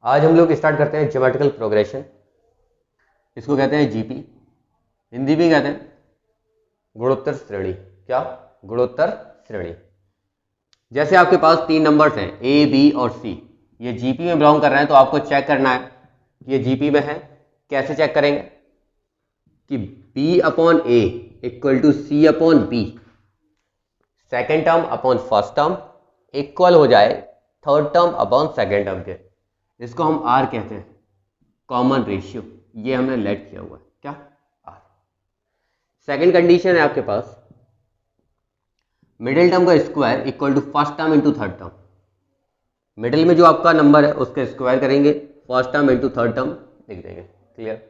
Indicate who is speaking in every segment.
Speaker 1: आज हम लोग स्टार्ट करते हैं ज्योमेट्रिकल प्रोग्रेशन। इसको कहते हैं जीपी, हिंदी में कहते हैं गुणोत्तर श्रेणी। क्या? गुणोत्तर श्रेणी। जैसे आपके पास तीन नंबर्स हैं ए, बी और सी, ये जीपी में बिलोंग कर रहे हैं, तो आपको चेक करना है कि ये जीपी में है। कैसे चेक करेंगे कि B upon A equal to C upon B, second term upon first term equal हो जाए third term upon second term के। इसको हम आर कहते हैं, कॉमन रेशियो। ये हमने लेट किया हुआ है, क्या? आर। सेकेंड कंडीशन है आपके पास मिडिल टर्म का square equal to first term into third term. Middle में जो आपका नंबर है उसका स्क्वायर करेंगे, first term into third term लिख देंगे। क्लियर?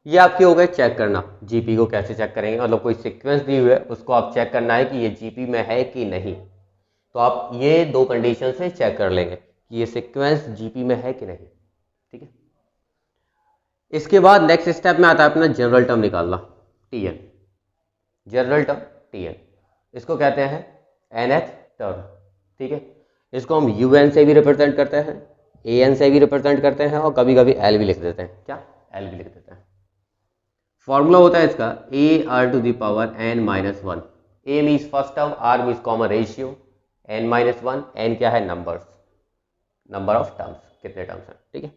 Speaker 1: ये आपके हो गए चेक करना। जीपी को कैसे चेक करेंगे, मतलब कोई सीक्वेंस दी हुई है उसको आप चेक करना है कि ये जीपी में है कि नहीं। तो आप ये दो कंडीशन से चेक कर लेंगे कि ये सीक्वेंस जीपी में है कि नहीं। ठीक है। इसके बाद नेक्स्ट स्टेप में आता है अपना जनरल टर्म निकालना, टीएन। जनरल टर्म टीएन, इसको कहते हैं nth टर्म। ठीक है। इसको हम यूएन से भी रिप्रेजेंट करते हैं, एन से भी रिप्रेजेंट करते हैं और कभी कभी एल भी लिख देते हैं। क्या? एल भी लिख देते हैं। फॉर्मूला होता है इसका a r to the power N minus one. A means first term, r means common ratio, n minus one, n क्या है? नंबर्स, नंबर ऑफ टर्म्स, कितने टर्म्स हैं। ठीक है।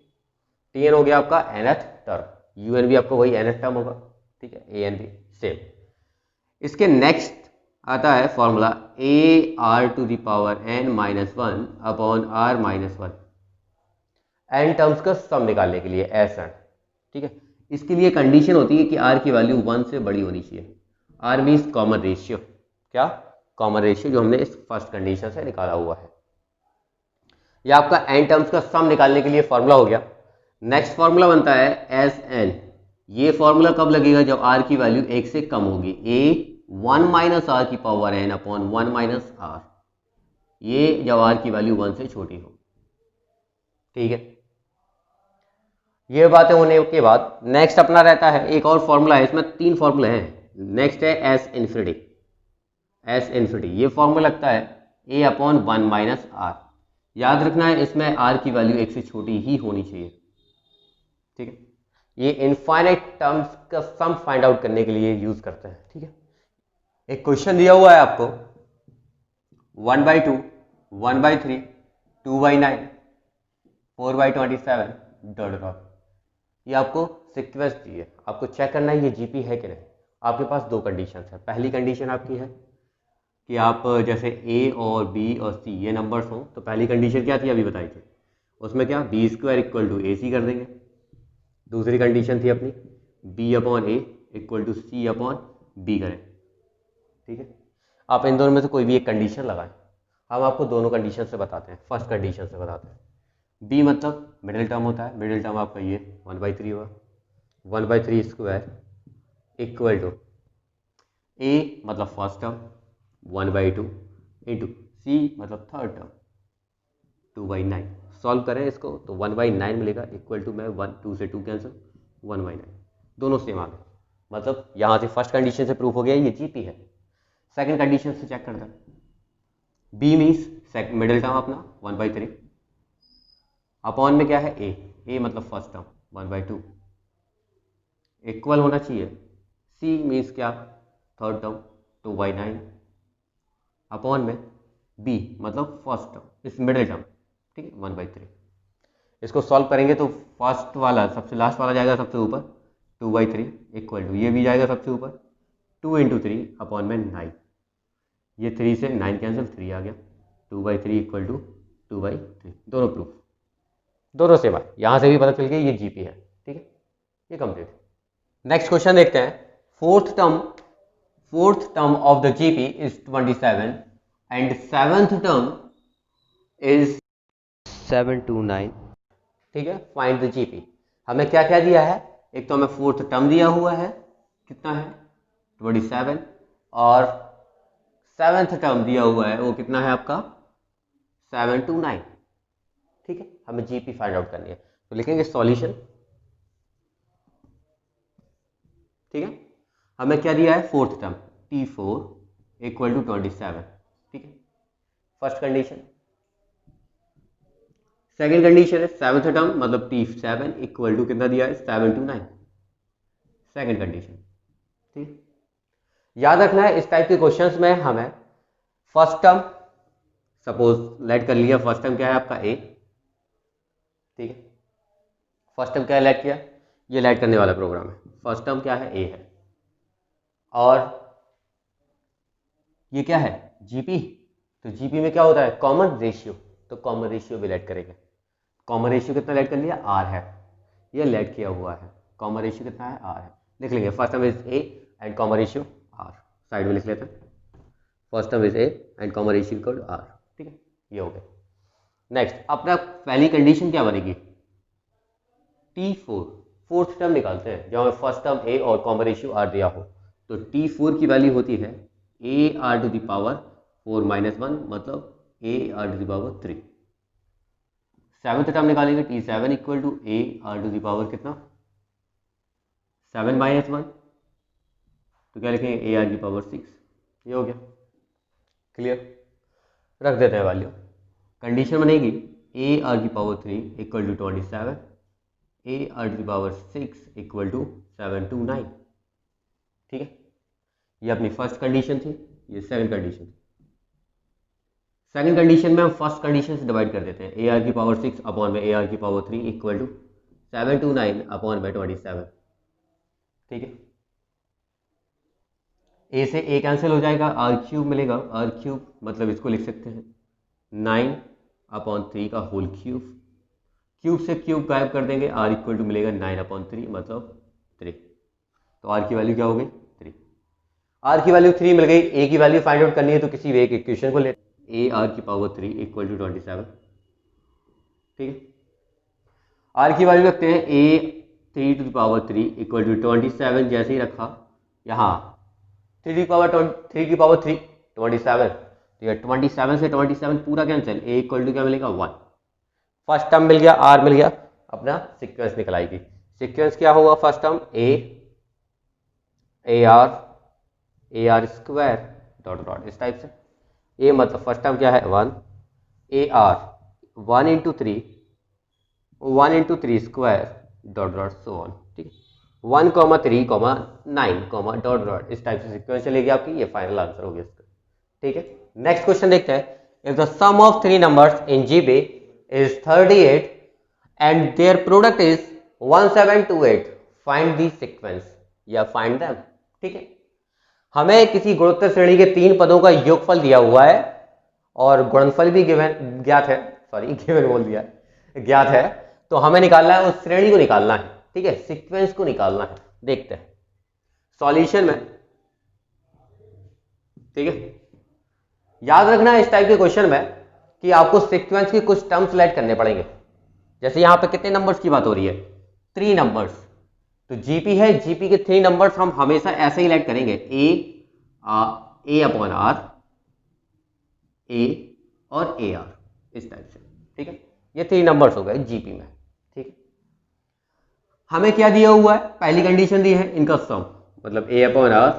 Speaker 1: टीएन हो गया आपका nth टर्म, यूएन भी आपको वही nth टर्म होगा। ठीक है। ए एन भी सेम। इसके नेक्स्ट आता है formula a r to the power N minus one upon are minus one, n terms का सम निकालने के लिए, एस एन। ठीक है। इसके लिए कंडीशन होती है कि आर की वैल्यू वन से बड़ी होनी चाहिए। R means common ratio. क्या? कॉमन रेशियो जो हमने इस फर्स्ट कंडीशन से निकाला हुआ है। यह आपका एन टर्म्स का सम निकालने के लिए फॉर्मूला हो गया। नेक्स्ट फॉर्मूला बनता है एस एन। ये फॉर्मूला कब लगेगा? जब आर की वैल्यू एक से कम होगी। ए वन माइनस आर की power n upon one minus r, ये जब आर की वैल्यू वन से छोटी हो। ठीक है। ये बातें होने के बाद नेक्स्ट अपना रहता है एक और फॉर्मूला है, इसमें तीन फॉर्मूले हैं। नेक्स्ट है एस इन्फिनिटी। एस इन्फिनिटी ये फॉर्मूला लगता है a upon one minus are. याद रखना है इसमें आर की वैल्यू एक से छोटी ही होनी चाहिए। ठीक है। ये इनफाइनाइट टर्म्स का सम फाइंड आउट करने के लिए यूज करते हैं। ठीक है। एक क्वेश्चन दिया हुआ है आपको, 1/2, 1/3, 2/9, 4/27 डॉट डॉट। ये आपको सीक्वेंस दी है, आपको चेक करना है ये जीपी है कि नहीं। आपके पास दो कंडीशन है। पहली कंडीशन आपकी है कि आप जैसे ए और बी और सी ये नंबर्स हों, तो पहली कंडीशन क्या थी अभी बताई थी, उसमें क्या b square equal to a c कर देंगे। दूसरी कंडीशन थी अपनी b upon A equal to C upon b करें। ठीक है। आप इन दोनों में से कोई भी एक कंडीशन लगाएं। हम आपको दोनों कंडीशन से बताते हैं। फर्स्ट कंडीशन से बताते हैं। बी मतलब मिडिल टर्म होता है, मिडिल टर्म आपका ये 1/3 हुआ, 1/3 स्क्वायर इक्वल टू ए मतलब फर्स्ट टर्म 1/2 इंटू सी मतलब थर्ड टर्म 2/9। सॉल्व करें इसको तो 1/9 मिलेगा इक्वल टू में 1 2 से 2 कैंसिल 1/9, दोनों सेम आ गए। मतलब यहाँ से फर्स्ट कंडीशन से प्रूफ हो गया ये जीपी है। सेकंड कंडीशन से चेक करते हैं। बी मीन्स मिडिल टर्म अपना 1/3 अपॉन में क्या है ए मतलब फर्स्ट टर्म 1/2 इक्वल होना चाहिए सी मीन्स क्या थर्ड टर्म 2/9 अपॉन में बी मतलब फर्स्ट टर्म इस मिडिल टर्म। ठीक है। 1/3। इसको सॉल्व करेंगे तो फर्स्ट वाला सबसे लास्ट वाला जाएगा सबसे ऊपर 2/3 इक्वल टू ये भी जाएगा सबसे ऊपर 2 इंटू 3 अपॉन में 9। ये 3 से 9 कैंसिल 3 आ गया 2/3 इक्वल टू 2/3। दोनों प्रूफ, दोनों सेम है। यहाँ से भी पता चल गया ये जीपी है। ठीक है। ये कंप्लीट। नेक्स्ट क्वेश्चन देखते हैं। Fourth term of the GP is 27 and seventh term is 729। ठीक है। Find the GP. हमें क्या क्या दिया है, एक तो हमें फोर्थ टर्म दिया हुआ है कितना है 27, और सेवेंथ टर्म दिया हुआ है वो कितना है आपका 729। ठीक है। हमें जीपी फाइंड आउट करनी है तो लिखेंगे सॉल्यूशन। ठीक है। हमें क्या दिया है fourth term T4 equal to 27। ठीक है। First condition. सेकंड कंडीशन है सेवंथ टर्म मतलब T7 इक्वल टू कितना दिया है 7 to 9, सेकंड कंडीशन। ठीक, याद रखना है इस टाइप के क्वेश्चंस में हमें फर्स्ट टर्म सपोज लेट कर लिया, फर्स्ट टर्म क्या है आपका ए, ठीक है, फर्स्ट टर्म क्या है लेट किया, ये लेट करने वाला प्रोग्राम है, फर्स्ट टर्म क्या है ए है, और ये क्या है जीपी, तो जीपी में क्या होता है कॉमन रेशियो, तो कॉमन रेशियो भी लेट करेंगे। कॉमन रेशियो कितना लेट कर लिया आर है, ये लेट किया हुआ है, कॉमन रेशियो कितना है आर है, लिख लेंगे first term is a and common ratio r, side में लिख लेते हैं first term is a and common ratio equal to r, ठीक है, ये हो गया। नेक्स्ट अपना पहली कंडीशन क्या बनेगी T4, फोर्थ टर्म निकालते हैं जहाँ फर्स्ट टर्म ए और कॉमन रेशियो आर दिया हो, तो T4 की वैल्यू होती है a r to the power 4 - 1 मतलब a r to the power 3। Seventh term निकालेंगे T7 equal to a r to the power कितना 7 - 1, तो क्या लिखेंगे ए आर की पावर 6, ये हो गया क्लियर, रख देते हैं वैल्यू। कंडीशन बनेगी ए आर की power 3 equal to 27, a are की पावर 6 इक्वल टू 7 to 9, ठीक है, ये अपनी फर्स्ट कंडीशन थी, ये सेकंड कंडीशन थी। सेकंड कंडीशन में हम फर्स्ट कंडीशन से डिवाइड कर देते हैं, ए आर की पावर 6 अपॉन में ए आर की power 3 equal to 7 to 9 upon में 27, ठीक है, ए से ए कैंसिल हो जाएगा, आर क्यूब मिलेगा, आर क्यूब मतलब इसको लिख सकते हैं 9 अपॉन 3 का होल क्यूब, क्यूब से क्यूब गायब कर देंगे, आर इक्वल टू मिलेगा 9 अपॉन 3 मतलब 3, तो आर की वैल्यू क्या हो गई 3, आर की वैल्यू 3 मिल गई। ए की वैल्यू फाइंड आउट करनी है तो किसी भी एक इक्वेशन को ले, ए आर की पावर 3 इक्वल टू 27, ठीक है, आर की वैल्यू रखते हैं a 3 to the power 3 equal to 27, जैसे ही रखा यहाँ 3 की पावर 3 27, तो ये 27 से 27 पूरा कैंसिल, ए इक्वल टू क्या मिलेगा 1, फर्स्ट टर्म मिल गया आर मिल गया, अपना सीक्वेंस निकल आएगी। सीक्वेंस क्या होगा first term A R square dot dot इस टाइप से, ए मतलब फर्स्ट टर्म क्या है 1, A R 1 into 3 square dot dot so on, ठीक है, 1, 3, 9, डॉट डॉट इस टाइप से सीक्वेंस चलेगी आपकी, ये फाइनल आंसर हो गया इसका, ठीक है। नेक्स्ट क्वेश्चन देखते हैं, if the sum of 3 numbers in GP is 38 and their product is 1728, find the sequence या find them, ठीक है, हमें किसी गुणोत्तर श्रेणी के 3 पदों का योगफल दिया हुआ है और गुणनफल भी गिवन ज्ञात है, सॉरी गिवन बोल दिया, ज्ञात है, तो हमें निकालना है उस श्रेणी को निकालना है, ठीक है, सीक्वेंस को निकालना है। देखते हैं सॉल्यूशन में, ठीक है, याद रखना है इस टाइप के क्वेश्चन में कि आपको सीक्वेंस के कुछ टर्म्स लेट करने पड़ेंगे। जैसे यहां पे कितने नंबर्स की बात हो रही है 3 नंबर्स, तो जीपी है, जीपी के 3 नंबर्स हम हमेशा ऐसे ही लेट करेंगे, ए अपॉन आर, ए और ए आर इस टाइप से, ठीक है, ये 3 नंबर्स हो गए जीपी में, ठीक है। हमें क्या दिया हुआ है, पहली कंडीशन दी है इनका सम, मतलब a upon are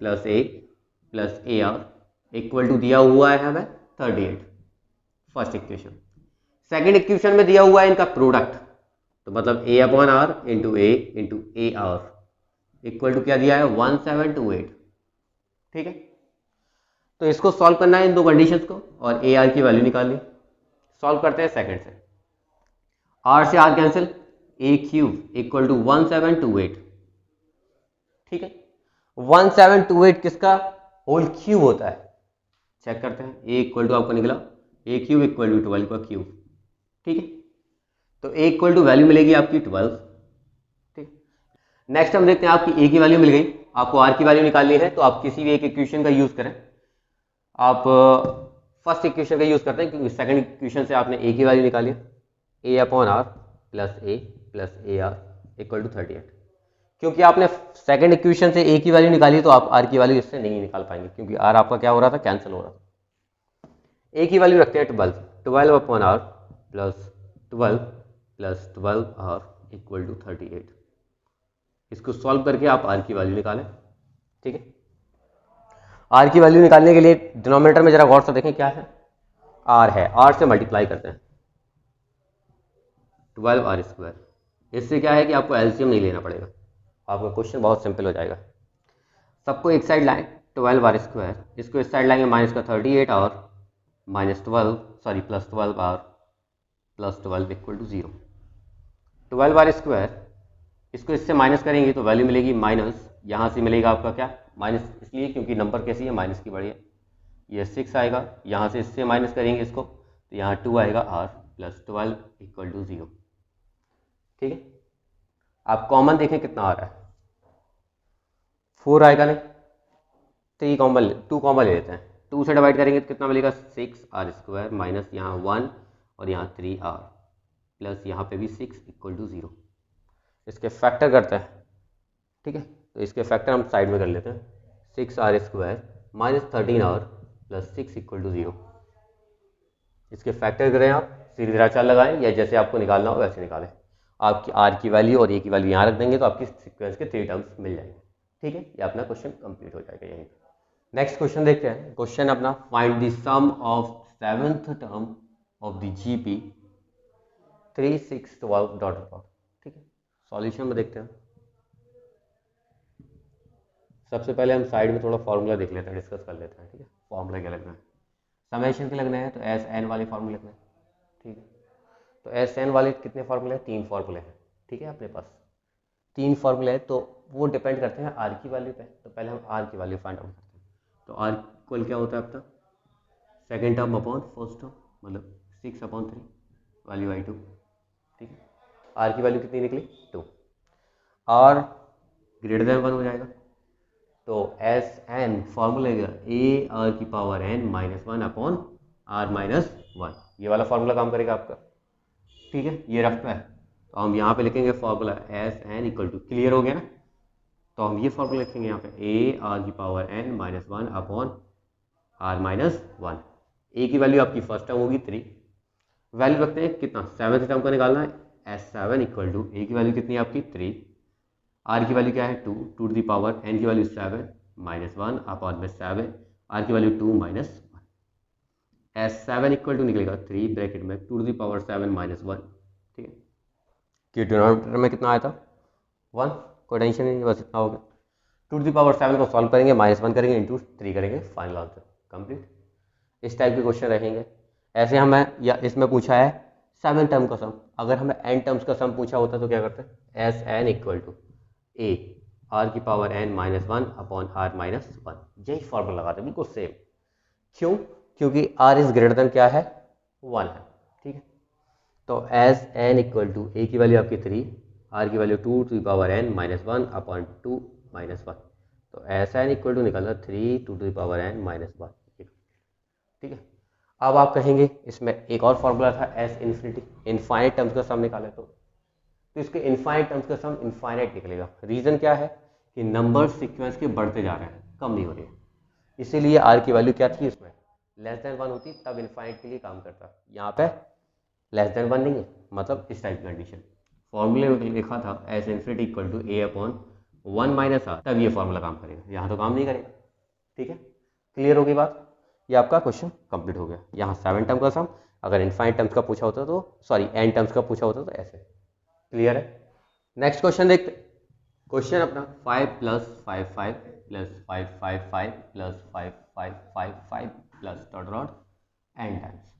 Speaker 1: plus a r equal to दिया हुआ है हमें 38, फर्स्ट इक्वेशन। सेकंड इक्वेशन में दिया हुआ है इनका प्रोडक्ट, तो मतलब a upon r into a r equal to क्या दिया है 1728, ठीक है, तो इसको सॉल्व करना है इन दो कंडीशंस को और ए आर की वैल्यू निकालनी। सॉल्व करते हैं सेकंड से, आर से R cancel, A cube equal to 1728, ठीक है, 1728 किसका होल क्यूब होता है, चेक करते हैं, ए इक्वल टू आपका निकला ए क्यूब इक्वल टू 12 का क्यूब, ठीक है, तो ए इक्वल टू वैल्यू मिलेगी आपकी 12, ठीक। नेक्स्ट हम देखते हैं आपकी ए की वैल्यू मिल गई, आपको आर की वैल्यू निकालनी है, तो आप किसी भी एक इक्वेशन का यूज करें, आप फर्स्ट इक्वेशन का यूज करते हैं क्योंकि सेकंड इक्वेशन से आपने ए की वैल्यू निकाली है, a upon are plus a r equal to 38, क्योंकि आपने सेकंड इक्वेशन से ए की वैल्यू निकाली तो आप आर की वैल्यू इससे नहीं निकाल पाएंगे क्योंकि आर आपका क्या हो रहा था कैंसिल हो रहा था। ए की वैल्यू रखते हैं 12 upon are plus 12 R equal to 38, इसको सॉल्व करके आप आर की वैल्यू निकालें, ठीक है। आर की वैल्यू निकालने के लिए डिनोमिनेटर में जरा गौर से देखें क्या है, आर है, आर से मल्टीप्लाई करते हैं, 12r²। इससे क्या है कि आपको एलसीएम नहीं लेना पड़ेगा, आपका क्वेश्चन बहुत सिंपल हो जाएगा। सबको एक साइड लाएं 12r², इसको इस साइड लाएंगे माइनस का 38 और plus 12r plus 12 equal to 0। 12r², इसको इससे माइनस करेंगे तो वैल्यू मिलेगी माइनस, यहाँ से मिलेगा आपका क्या माइनस, इसलिए क्योंकि नंबर कैसी है माइनस की बड़ी है, ये 6 आएगा, यहाँ से इससे माइनस करेंगे इसको तो यहाँ 2 आएगा r प्लस 12 इक्वल टू 0। ठीक है, आप कॉमन देखें कितना आ रहा है, 4 आएगा नहीं, 2 कॉमन ले लेते हैं, 2 से डिवाइड करेंगे तो कितना मिलेगा 6r² माइनस यहाँ 1 और यहाँ 3r प्लस यहाँ पे भी 6 इक्वल टू 0। इसके फैक्टर करते हैं, ठीक है, तो इसके फैक्टर हम साइड में कर लेते हैं, 6r² minus 13r plus 6 equal to 0। इसके फैक्टर करें आप, सीधी तरह चाल लगाएं या जैसे आपको निकालना हो वैसे निकालें। आपकी r की वैल्यू और a की वैल्यू यहाँ रख देंगे तो आपकी सीक्वेंस के 3 टर्म्स मिल जाएंगे। ठीक है, ये अपना क्वेश्चन कंप्लीट हो जाएगा यहीं पे। नेक्स्ट क्वेश्चन देखते हैं, क्वेश्चन अपना find the sum of 7th term of the GP 3 6 12 dot dot. ठीक है, सॉल्यूशन में देखते हैं। सबसे पहले हम साइड में थोड़ा फॉर्मूला देख लेते हैं, डिस्कस कर लेते हैं। ठीक है, फॉर्मूला क्या लगना है, समेशन के लगना है तो एस एन वाले फार्मूले लगना है। ठीक है, तो एस एन वाले कितने फार्मूले हैं, 3 फार्मूले हैं। ठीक है, अपने पास 3 फार्मूले हैं, तो वो डिपेंड करते हैं आर की वैल्यू पे। तो पहले हम आर की वैल्यू फाइंड आउट करते हैं। तो आर इक्वल क्या होता है अपना, second term upon first term, मतलब 6/3 वैल्यू i2। ठीक है, आर की वैल्यू कितनी निकली 2, आर ग्रेटर देन 1 हो जाएगा तो S n formula a are की power N minus 1 upon are minus 1, ये वाला फॉर्मूला काम करेगा आपका। ठीक है, ये रफ है, तो हम यहाँ पे लिखेंगे formula S N equal to, clear हो गया ना, तो हम ये फॉर्मूला लिखेंगे यहाँ पे ए आर की power N minus 1 upon are minus 1। A की वैल्यू आपकी फर्स्ट टर्म होगी 3, वैल्यू रखते हैं कितना 7th टर्म का निकालना है, S7 इक्वल टू ए की वैल्यू कितनी है आपकी 3, आर की वैल्यू क्या है 2 टू दी पावर एन की वैल्यू 7 माइनस 1 अपॉन में 7, आर की value 2 minus 1, S7 equal to निकलेगा 3 ब्रैकेट में 2 टू दी पावर 7 माइनस 1। ठीक है, कि डिनोमिनेटर में कितना आया था 1, कोई टेंशन नहीं, बस इतना हो गया। 2 टू दी पावर 7 को सॉल्व करेंगे, -1 करेंगे, इंटू 3 करेंगे, फाइनल आंसर कंप्लीट। इस टाइप के क्वेश्चन रहेंगे। ऐसे हमें या इसमें पूछा है 7 टर्म का सम, अगर हमें n टर्म्स का सम पूछा होता तो क्या करते हैं, S N equal to a are की power N minus 1 upon are minus 1, यही फॉर्मूला लगाते हैं बिल्कुल सेम। क्यों, क्योंकि आर इज ग्रेटर देन क्या है 1 है। ठीक है, तो S N equal to A की वैल्यू आपकी 3, आर की value 2 to the power N minus 1 upon 2 minus 1, तो एस एन इक्वल टू निकलना 3 to the power N minus 1। ठीक है, अब आप कहेंगे इसमें एक और फॉर्मूला था एस इन्फिनिटी, इनफाइनाइट टर्म्स का सम निकाले तो इसके इनफाइनाइट टर्म्स का सम इनफाइनाइट निकलेगा। रीजन क्या है कि नंबर सीक्वेंस के बढ़ते जा रहे हैं, कम नहीं हो रही है, इसीलिए आर की वैल्यू क्या थी इसमें लेस देन 1 होती तब इनफाइनाइट के लिए काम करता, यहाँ पे लेस देन 1 नहीं है, मतलब इस टाइप की कंडीशन। फॉर्मूले में लिखा था S infinity equal to A upon 1 minus R, तब ये फॉर्मूला काम करेगा, यहाँ तो काम नहीं करेगा। ठीक है, क्लियर होगी बात, ये आपका क्वेश्चन कंप्लीट हो गया। यहाँ 7 टर्म का सम, अगर इनफाइनाइट टर्म्स का पूछा होता तो n टर्म्स का पूछा होता तो ऐसे। क्लियर है, नेक्स्ट क्वेश्चन देखते। क्वेश्चन अपना 5 + 5 5 + 5 5 5 + 5 5 5 5 plus dot dot n times.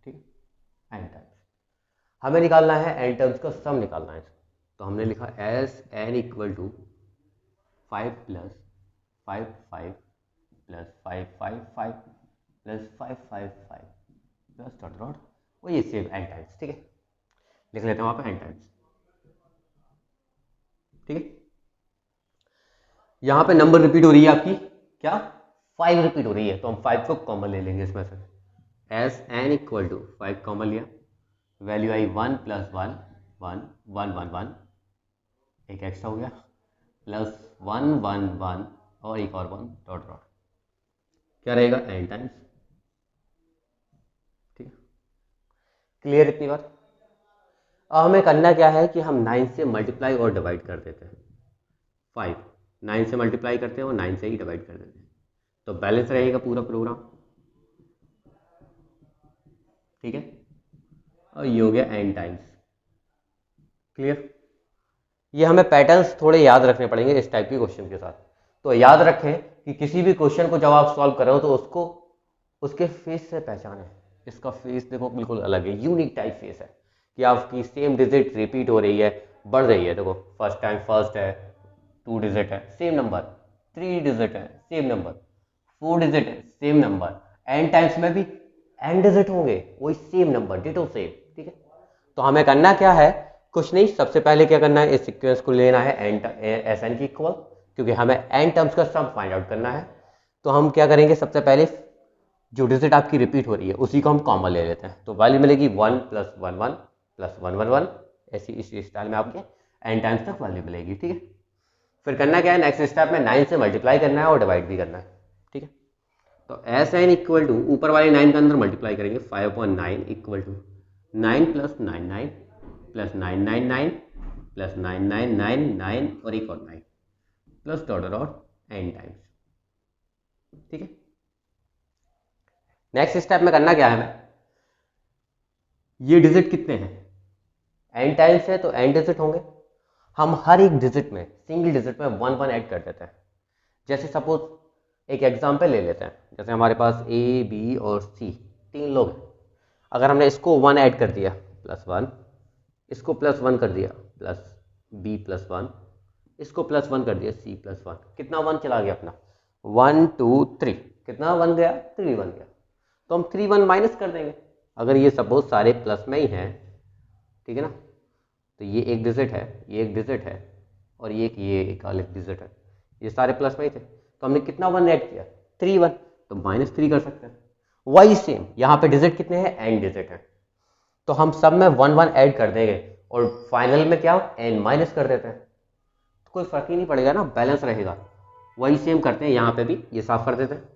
Speaker 1: ठीक है, n टाइम्स हमें निकालना है, n टर्म्स का सम निकालना है, तो हमने लिखा S N equal to 5 + 5 5 + 5 5 5 + 5 5 5 plus dot dot वही सेव n टाइम्स। ठीक है, लिख लेते हैं वहाँ पे n टाइम्स। ठीक है, यहाँ पे नंबर रिपीट हो रही है आपकी, क्या 5 रिपीट हो रही है, तो हम 5 को कॉमन ले लेंगे इसमें से। S N equal to 5 common लिया, वैल्यू आई 1 + 1 1 1 1 1, एक एक्स्ट्रा हो गया, प्लस 1 1 1 और एक और 1 डॉट डॉट, क्या रहेगा n टाइम्स। ठीक है, क्लियर इतनी बात। अब हमें करना क्या है कि हम 9 से मल्टीप्लाई और डिवाइड कर देते हैं, 5 9 से मल्टीप्लाई करते हैं और 9 से ही डिवाइड कर देते हैं, तो बैलेंस रहेगा पूरा प्रोग्राम। ठीक है, और ये हो गया n टाइम्स। क्लियर? ये हमें पैटर्न्स थोड़े याद रखने पड़ेंगे इस टाइप के क्वेश्चन के साथ। तो याद रखें कि किसी भी क्वेश्चन को जब आप सॉल्व कर रहे हो तो उसको उसके फेस से पहचानें। इसका फेस देखो बिल्कुल अलग है, यूनिक टाइप फेस है कि आपकी सेम डिजिट रिपीट हो रही है, बढ़ रही है। देखो फर्स्ट टाइम फर्स्ट है, 2 डिजिट है सेम नंबर, 3 डिजिट है सेम नंबर, 4 डिजिट है सेम नंबर, n टाइम्स में भी n डिजिट होंगे वही सेम नंबर, डिटो सेम। ठीक है, तो हमें करना क्या है, कुछ नहीं, सबसे पहले क्या करना है, इस सीक्वेंस को लेना है एस एन की इक्वल, क्योंकि हमें n टर्म्स का सम फाइंड आउट करना है। तो हम क्या करेंगे, सबसे पहले जो डिजिट आपकी रिपीट हो रही है उसी को हम कॉमन ले लेते हैं। तो वैल्यू मिलेगी 1 + 1 1 + 1 1 1, ऐसी इसी स्टाइल में आपके n टाइम्स तक वैल्यू मिलेगी। ठीक है, फिर करना क्या है, नेक्स्ट स्टेप में 9 से मल्टीप्लाई करना है और डिवाइड भी करना है। ठीक है, तो एस एन इक्वल टू ऊपर वाले 9 के अंदर मल्टीप्लाई करेंगे, 5/9 इक्वल टू 9 + 9 9 + 9 9 9 + 9 9 9 9 और एक और 9 plus dot dot n times. ठीक है, नेक्स्ट स्टेप में करना क्या है हमें, ये डिजिट कितने हैं, n टाइम्स है तो n डिजिट होंगे। हम हर एक डिजिट में, सिंगल डिजिट में 1 1 ऐड कर देते हैं। जैसे सपोज एक एग्जांपल ले लेते हैं, जैसे हमारे पास a b और c 3 लोग हैं। अगर हमने इसको 1 ऐड कर दिया +1, इसको +1 कर दिया प्लस b +1, इसको +1 कर दिया c +1, कितना 1 चला गया अपना, 1 2 3, कितना 1 गया, 3 1 गया। तो हम 3 1 माइनस कर देंगे, अगर ये सपोज सारे प्लस में ही हैं, ठीक है ना, तो ये एक डिजिट है, ये एक डिजिट है, और ये एक अलग डिजिट है, ये सारे प्लस में ही थे। तो हमने कितना 1 ऐड किया, 3 1, तो -3 कर सकते हैं। वही सेम यहाँ पे डिजिट कितने हैं, n डिजिट है, तो हम सब में 1 1 ऐड कर देंगे और फाइनल में क्या n माइनस कर देते हैं, तो कोई फर्क ही नहीं पड़ेगा ना, बैलेंस रहेगा। वही सेम करते हैं यहाँ पे भी, ये साफ कर देते हैं।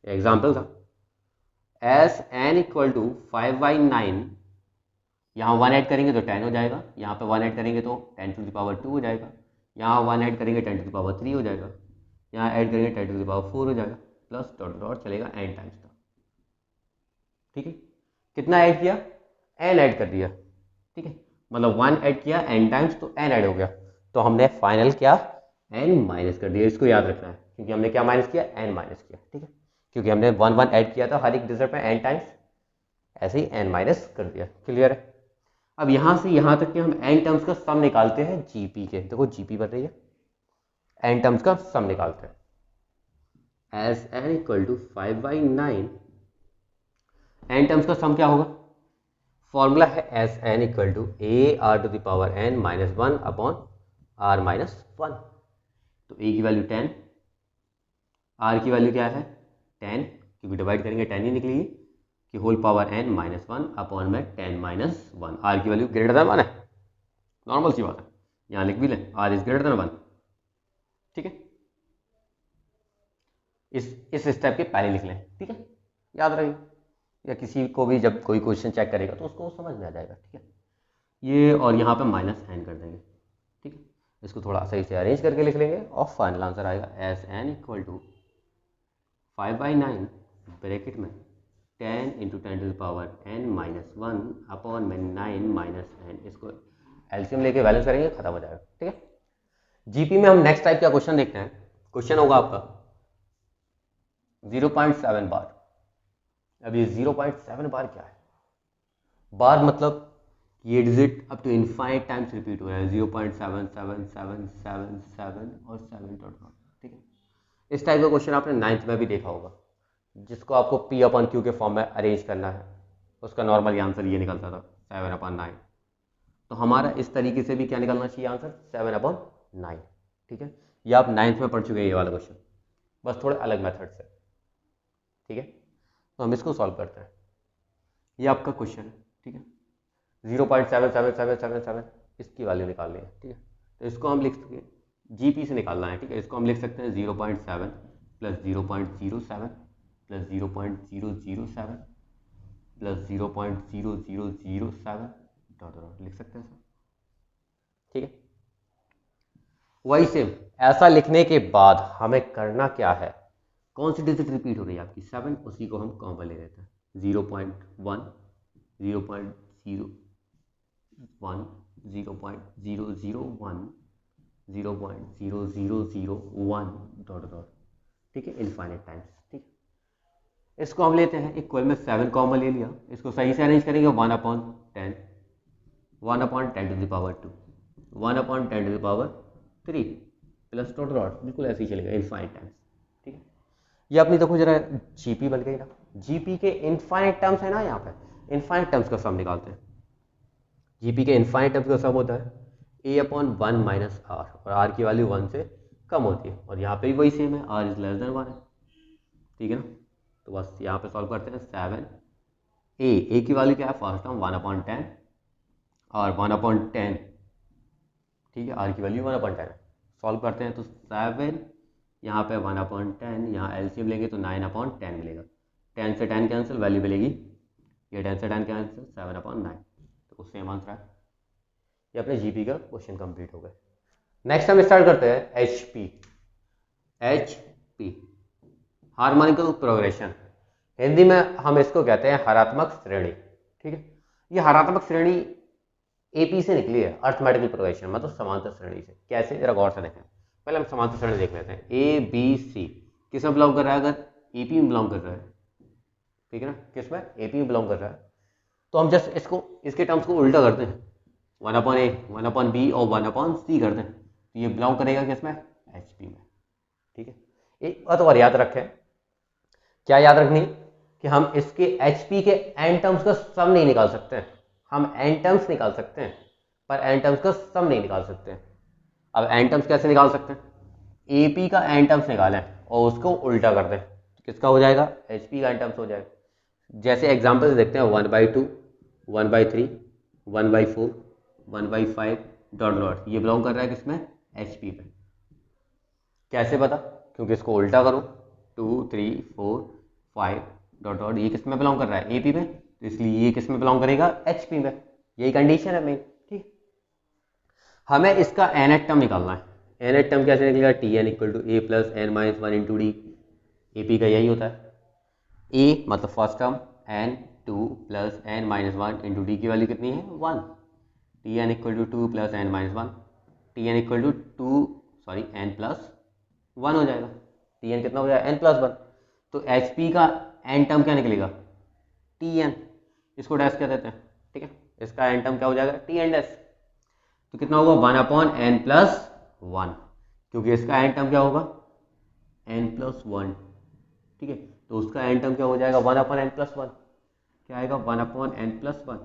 Speaker 1: एग्जाम्पल था एस एन इक्वल टू 5/9, यहाँ 1 ऐड करेंगे तो 10 हो जाएगा, यहाँ पे 1 ऐड करेंगे तो 10⁻2 हो जाएगा, यहाँ 1 ऐड करेंगे 10⁻3 हो जाएगा, यहाँ ऐड करेंगे 10⁻4 हो जाएगा, प्लस डॉट डॉट चलेगा n टाइम्स तक। ठीक है, कितना ऐड किया, n ऐड कर दिया। ठीक है, मतलब 1 ऐड किया n टाइम्स तो n ऐड हो गया, तो हमने फाइनल क्या n माइनस कर दिया। इसको याद रखना है, क्योंकि हमने क्या माइनस किया, n माइनस किया। ठीक है, क्योंकि हमने 1 1 ऐड किया था हर एक डिजिट में n टाइम्स, ऐसे ही n माइनस कर दिया। क्लियर है? अब यहाँ से यहाँ तक कि हम n टर्म्स का सम निकालते हैं जीपी के। देखो जीपी बन रही है, n टर्म्स का सम निकालते हैं। S N equal to 5/9, n terms का सम क्या होगा, फॉर्मूला है S N equal to a r⁻n -1 upon r-1। तो a की वैल्यू 10, r की वैल्यू क्या है 10, क्योंकि डिवाइड करेंगे 10 ही निकलेगी, कि होल पावर n -1 अपॉन में 10 - 1। r की वैल्यू ग्रेटर देन 1 है, नॉर्मल सी बात है, यहाँ लिख भी लें r इज ग्रेटर देन 1। ठीक है, इस स्टेप के पहले लिख लें। ठीक है, याद रहे, या किसी को भी जब कोई क्वेश्चन चेक करेगा तो उसको समझ में आ जाएगा। ठीक है, ये और यहाँ पे -n कर देंगे। ठीक है, इसको थोड़ा सही से अरेंज करके लिख लेंगे और फाइनल आंसर आएगा S N equal to 5/9 bracket में 10 × 10⁻n -1 अपॉन में 9 -n। इसको एलसीएम लेके बैलेंस करेंगे, खत्म हो जाएगा। ठीक है, जीपी में हम नेक्स्ट टाइप का क्वेश्चन देखते हैं। क्वेश्चन होगा आपका 0.7 बार। अब ये 0.7 बार क्या है, बार मतलब ये digit up to infinite times repeat हो रहा है, 0.777777 और 7 डॉट डॉट। ठीक है, इस टाइप का क्वेश्चन आपने 9th में भी देखा होगा, जिसको आपको P/Q के फॉर्म में अरेंज करना है। उसका नॉर्मल आंसर ये निकलता था 7/9। तो हमारा इस तरीके से भी क्या निकलना चाहिए आंसर, 7/9। ठीक है, ये आप 9th में पढ़ चुके हैं ये वाला क्वेश्चन, बस थोड़े अलग मेथड से। ठीक है, तो हम इसको सॉल्व करते हैं। ये आपका क्वेश्चन है। ठीक है, 0.7777 इसकी वैल्यू निकालनी है। ठीक है, तो इसको हम लिख सकते हैं, जीपी से निकालना है। ठीक है, इसको हम लिख सकते हैं 0.7 + 0.07 + 0.007 + 0.0007 डॉट डॉट लिख सकते हैं सर। ठीक है, वही सेम ऐसा लिखने के बाद हमें करना क्या है, कौन सी डिजिट रिपीट हो रही है आपकी 7, उसी को हम कॉमन ले लेते हैं। 0.1 0.0 0.001 0.001 0.0001 डॉट डॉट, ठीक है, इनफाइनाइट टाइम्स। ठीक है, इसको हम लेते हैं इक्वल में 7 कॉमन ले लिया, इसको सही से अरेंज करेंगे 1/10 1/10 to the power 2 1/10 to the power 3 plus dot dot, बिल्कुल ऐसे ही चलेगा इनफाइनाइट टाइम्स। ठीक है, ये अपनी देखो जरा जीपी बन गई ना, जीपी के इनफाइनाइट टर्म्स है ना, यहाँ पे इनफाइनाइट टर्म्स का सम निकालते हैं। जीपी के इनफाइनाइट टर्म्स का सम होता है a/1 माइनस आर, और आर की वैल्यू 1 से कम होती है, और यहाँ पे भी वही सेम है, आर इज लेस देन 1 है। ठीक है ना, तो बस यहाँ पे सॉल्व करते हैं 7 ए की वैल्यू क्या है, फर्स्ट टर्म 1/10 और 1/10, ठीक है, आर की वैल्यू 1/10 है। सॉल्व करते हैं तो 7 यहाँ पे 1/10, यहाँ एलसीएम लेंगे तो 9/10 मिलेगा, 10 से 10 कैंसिल, वैल्यू मिलेगी ये 10 से 10 कैंसिल 7/9, तो सेम आंसर है। ये अपने जीपी का क्वेश्चन कंप्लीट हो गया। नेक्स्ट हम स्टार्ट करते हैं एचपी। हार्मोनिकल प्रोग्रेशन, हिंदी में हम इसको कहते हैं हरात्मक श्रेणी। ठीक है, ये हरात्मक श्रेणी एपी से निकली है, अर्थमेटिकल प्रोग्रेशन मतलब समांतर श्रेणी से। कैसे, जरा गौर से देखें। पहले हम समांतर श्रेणी देख लेते हैं। ए बी सी किस में बिलोंग कर रहा है, अगर एपी में बिलोंग कर रहा है, ठीक है ना, किस में, एपी में बिलोंग कर रहा है, तो हम जस्ट इसको, इसके टर्म्स को उल्टा करते हैं, 1/a 1/b और 1/c करते हैं, तो ये बिलोंग करेगा किसमें, एचपी में। ठीक है, एक बात और याद रखें, क्या याद रखनी, कि हम इसके एचपी के एन टर्म्स का सम नहीं निकाल सकते हैं। हम एन टर्म्स निकाल सकते हैं पर एन टर्म्स का सम नहीं निकाल सकते हैं। अब एन टर्म्स कैसे निकाल सकते हैं, एपी का एन टर्म्स निकालें और उसको उल्टा कर दें, तो किसका हो जाएगा, एचपी का एन टर्म्स हो जाएगा। जैसे एग्जाम्पल देखते हैं 1/2 1/3 1/4 1/5 डॉट डॉट, ये बिलोंग कर रहा है किसमें, एचपी में। कैसे पता, क्योंकि इसको उल्टा करो, 2 3 4 5 डॉट डॉट, ये किस में बिलोंग कर रहा है, एपी में, तो इसलिए ये किस में बिलोंग करेगा, एचपी में। यही कंडीशन है मेन। ठीक, हमें इसका nth टर्म निकालना है। nth टर्म कैसे निकलेगा, tn equal to a plus n minus 1 into D, AP का यही होता है। a मतलब first term, n 2 plus n minus 1 into D की वैल्यू कितनी है, 1, tn equal to 2 plus n minus 1, tn equal to n plus 1 हो जाएगा। tn कितना हो जाएगा, n प्लस 1, तो hp का n टर्म क्या निकलेगा, tn, इसको डैश कर देते हैं। ठीक है, इसका n टर्म क्या हो जाएगा, tn डैश, तो कितना होगा 1/n प्लस 1, क्योंकि इसका n टर्म क्या होगा, n प्लस 1। ठीक है, तो उसका n टर्म क्या हो जाएगा, 1/n प्लस 1, क्या आएगा 1/n प्लस 1।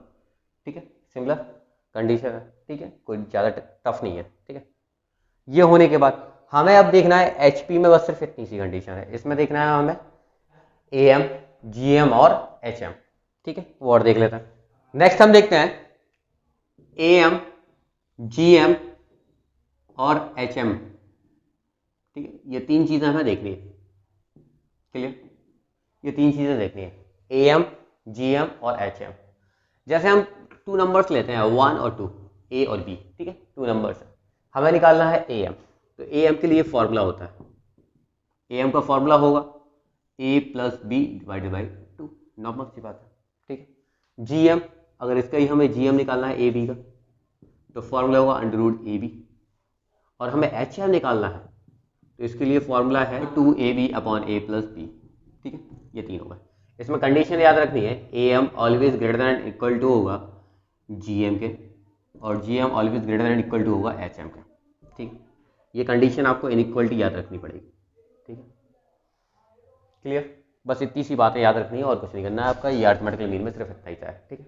Speaker 1: ठीक है, सिमिलर कंडीशन है। ठीक है, कोई ज़्यादा टफ नहीं है। ठीक है, ये होने के बाद हमें अब देखना है एचपी में, बस सिर्फ इतनी सी कंडीशन है। इसमें देखना है हमें एएम, जीएम और एचएम। ठीक है, वो और देख लेते हैं। नेक्स्ट हम देखते हैं एएम, जीएम और एचएम। ठीक है, ये तीन चीजें हमें देखनी है। क्लियर, ये तीन चीजें देखनी है, एएम, जीएम और एचएम। जैसे हम 2 नंबर्स लेते हैं 1 और 2, ए और बी। ठीक है, 2 नंबर्स है, हमें निकालना है एएम। तो एएम के लिए फॉर्मूला होता है, एएम का फॉर्मूला होगा a plus b divided by 2, normal सी बात है। ठीक है, जीएम, अगर इसका ही हमें जीएम निकालना है ए बी का, तो फॉर्मूला होगा √AB, और हमें एचएम निकालना है, तो इसके लिए फॉर्मूला है 2AB/A प्लस बी। ठीक है, ये तीन होगा। इसमें कंडीशन याद रखनी है, AM always greater than equal to होगा जीएम के, और GM always greater than equal to होगा एचएम के। ठीक, ये कंडीशन आपको इनइक्वलिटी याद रखनी पड़ेगी। ठीक है, क्लियर, बस इतनी सी बातें याद रखनी है और कुछ नहीं करना है आपका। ये अरिथमेटिकल मीन में सिर्फ इतना ही है। ठीक है।